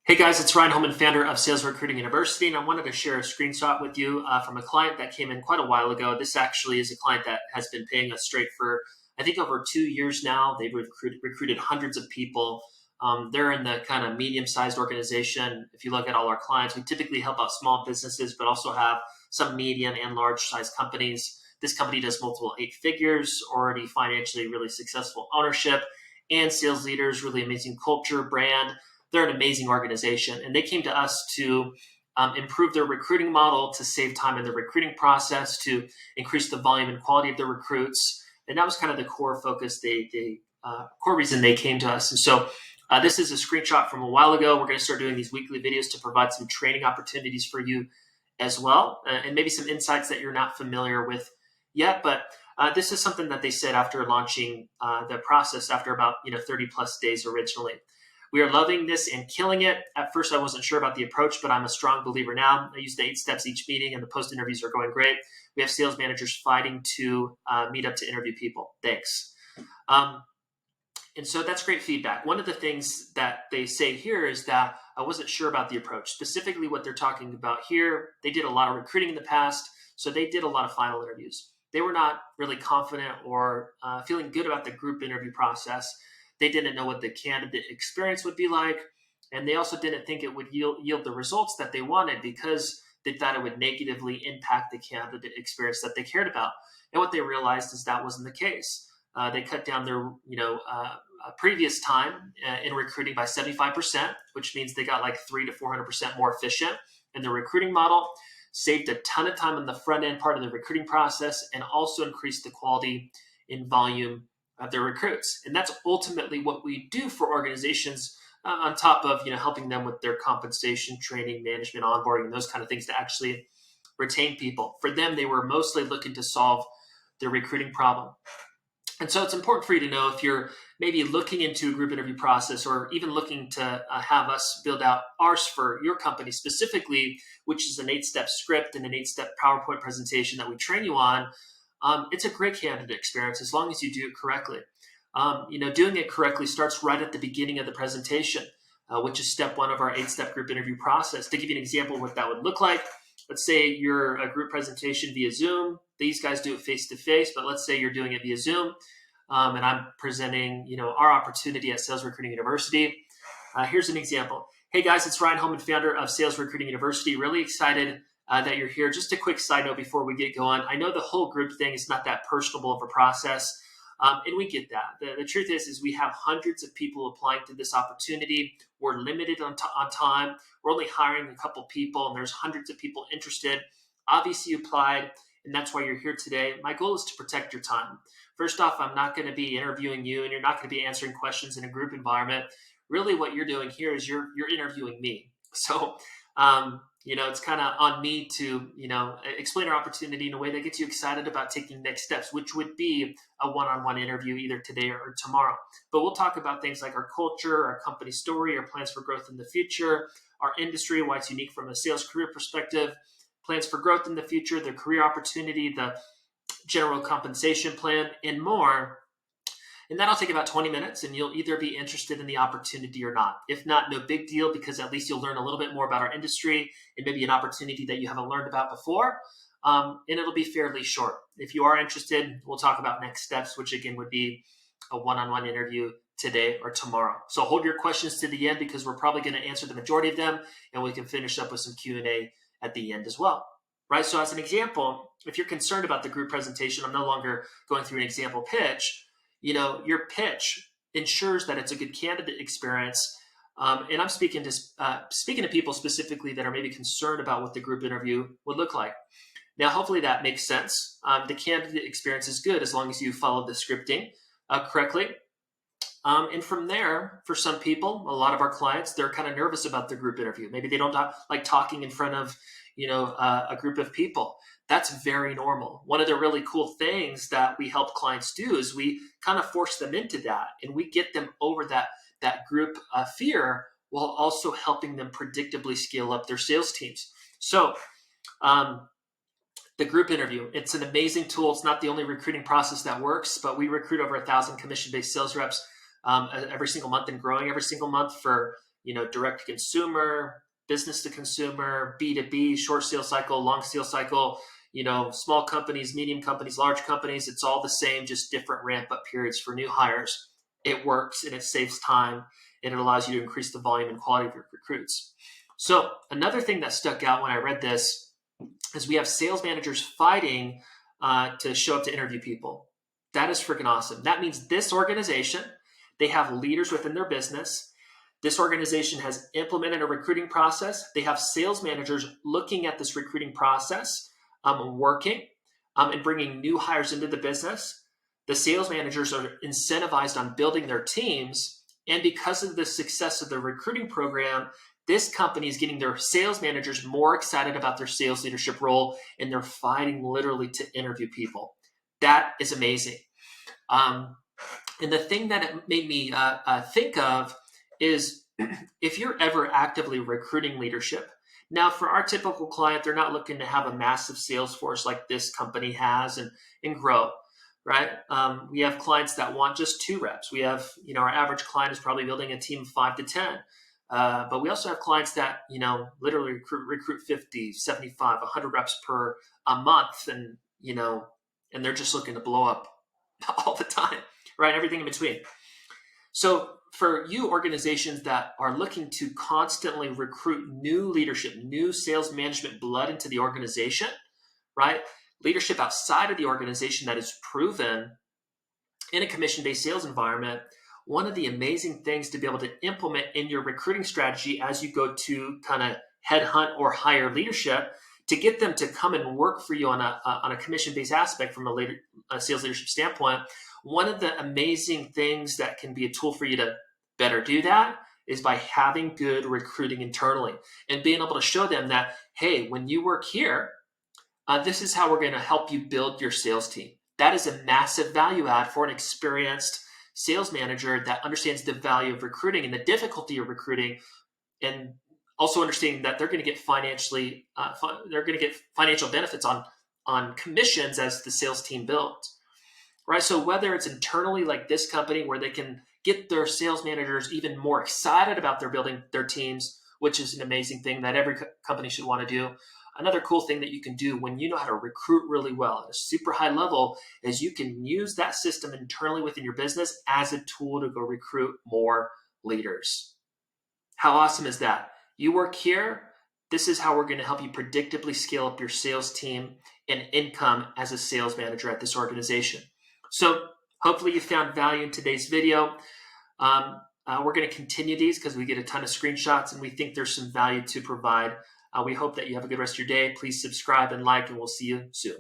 Hey guys, it's Ryan Holman, founder of Sales Recruiting University, and I wanted to share a screenshot with you from a client that came in quite a while ago. This actually is a client that has been paying us straight for, I think, over 2 years now. They've recruited hundreds of people. They're in the kind of medium-sized organization. If you look at all our clients, we typically help out small businesses, but also have some medium and large-sized companies. This company does multiple eight figures, already financially really successful ownership, and sales leaders, really amazing culture, brand. They're an amazing organization, and they came to us to improve their recruiting model, to save time in the recruiting process, to increase the volume and quality of the recruits. And that was kind of the core focus, the core reason they came to us. And so this is a screenshot from a while ago. We're going to start doing these weekly videos to provide some training opportunities for you as well, and maybe some insights that you're not familiar with yet. But this is something that they said after launching the process after about 30 plus days originally. We are loving this and killing it. At first, I wasn't sure about the approach, but I'm a strong believer now. I use the 8 steps each meeting, and the post interviews are going great. We have sales managers fighting to meet up to interview people. Thanks. And so that's great feedback. One of the things that they say here is that I wasn't sure about the approach. Specifically, what they're talking about here, they did a lot of recruiting in the past, so they did a lot of final interviews. They were not really confident or feeling good about the group interview process. They didn't know what the candidate experience would be like, and they also didn't think it would yield the results that they wanted because they thought it would negatively impact the candidate experience that they cared about. And what they realized is that wasn't the case. They cut down their previous time in recruiting by 75%, which means they got like 300 to 400% more efficient in the recruiting model, saved a ton of time on the front end part of the recruiting process, and also increased the quality in volume of their recruits. And that's ultimately what we do for organizations, on top of helping them with their compensation, training, management, onboarding, and those kind of things to actually retain people. For them, they were mostly looking to solve their recruiting problem. And so it's important for you to know, if you're maybe looking into a group interview process, or even looking to have us build out ours for your company specifically, which is an 8-step script and an 8-step PowerPoint presentation that we train you on. It's a great candidate experience as long as you do it correctly. Doing it correctly starts right at the beginning of the presentation, which is step 1 of our 8-step group interview process. To give you an example of what that would look like, let's say you're a group presentation via Zoom. These guys do it face-to-face, but let's say you're doing it via Zoom, and I'm presenting our opportunity at Sales Recruiting University. Here's an example. Hey guys, it's Ryan Holman, founder of Sales Recruiting University. Really excited that you're here. Just a quick side note before we get going. I know the whole group thing is not that personable of a process, and we get that. The truth is we have hundreds of people applying to this opportunity. We're limited on time. We're only hiring a couple people, and there's hundreds of people interested. Obviously, you applied, and that's why you're here today. My goal is to protect your time. First off, I'm not going to be interviewing you, and you're not going to be answering questions in a group environment. Really, what you're doing here is you're interviewing me. So, it's kind of on me to, explain our opportunity in a way that gets you excited about taking next steps, which would be a one-on-one interview either today or tomorrow. But we'll talk about things like our culture, our company story, our plans for growth in the future, our industry, why it's unique from a sales career perspective, plans for growth in the future, the career opportunity, the general compensation plan, and more. And that'll take about 20 minutes, and you'll either be interested in the opportunity or not. If not, no big deal, because at least you'll learn a little bit more about our industry and maybe an opportunity that you haven't learned about before. And it'll be fairly short. If you are interested, we'll talk about next steps, which again would be a one-on-one interview today or tomorrow. So hold your questions to the end, because we're probably going to answer the majority of them, and we can finish up with some Q&A at the end as well. Right? So as an example, if you're concerned about the group presentation, I'm no longer going through an example pitch. Your pitch ensures that it's a good candidate experience. And I'm speaking to people specifically that are maybe concerned about what the group interview would look like. Now, hopefully that makes sense. The candidate experience is good as long as you follow the scripting correctly. And from there, for some people, a lot of our clients, they're kind of nervous about the group interview. Maybe they don't like talking in front of a group of people. That's very normal. One of the really cool things that we help clients do is we kind of force them into that, and we get them over that group fear, while also helping them predictably scale up their sales teams. So the group interview, it's an amazing tool. It's not the only recruiting process that works, but we recruit over 1,000 commission-based sales reps every single month, and growing every single month for direct to consumer, business to consumer, B2B, short sales cycle, long sales cycle, small companies, medium companies, large companies. It's all the same, just different ramp up periods for new hires. It works and it saves time and it allows you to increase the volume and quality of your recruits. So another thing that stuck out when I read this is we have sales managers fighting to show up to interview people. That is freaking awesome. That means this organization, they have leaders within their business. This organization has implemented a recruiting process. They have sales managers looking at this recruiting process, working and bringing new hires into the business. The sales managers are incentivized on building their teams. And because of the success of the recruiting program, this company is getting their sales managers more excited about their sales leadership role, and they're fighting literally to interview people. That is amazing. And the thing that it made me think of is if you're ever actively recruiting leadership. Now, for our typical client, they're not looking to have a massive sales force like this company has and grow, right? We have clients that want just 2 reps. We have, our average client is probably building a team of 5 to 10. But we also have clients that, literally recruit 50, 75, 100 reps per a month. And, and they're just looking to blow up all the time, right? Everything in between. So for you organizations that are looking to constantly recruit new leadership, new sales management blood into the organization, right? Leadership outside of the organization that is proven in a commission-based sales environment, one of the amazing things to be able to implement in your recruiting strategy as you go to kind of headhunt or hire leadership to get them to come and work for you on a commission-based aspect from a sales leadership standpoint. One of the amazing things that can be a tool for you to better do that is by having good recruiting internally and being able to show them that, hey, when you work here, this is how we're going to help you build your sales team. That is a massive value add for an experienced sales manager that understands the value of recruiting and the difficulty of recruiting, and also understanding that they're going to get financial benefits on commissions as the sales team builds. Right. So whether it's internally like this company where they can get their sales managers even more excited about building their teams, which is an amazing thing that every company should want to do. Another cool thing that you can do when you know how to recruit really well at a super high level is you can use that system internally within your business as a tool to go recruit more leaders. How awesome is that? You work here. This is how we're going to help you predictably scale up your sales team and income as a sales manager at this organization. So hopefully you found value in today's video. We're going to continue these because we get a ton of screenshots and we think there's some value to provide. We hope that you have a good rest of your day. Please subscribe and like, and we'll see you soon.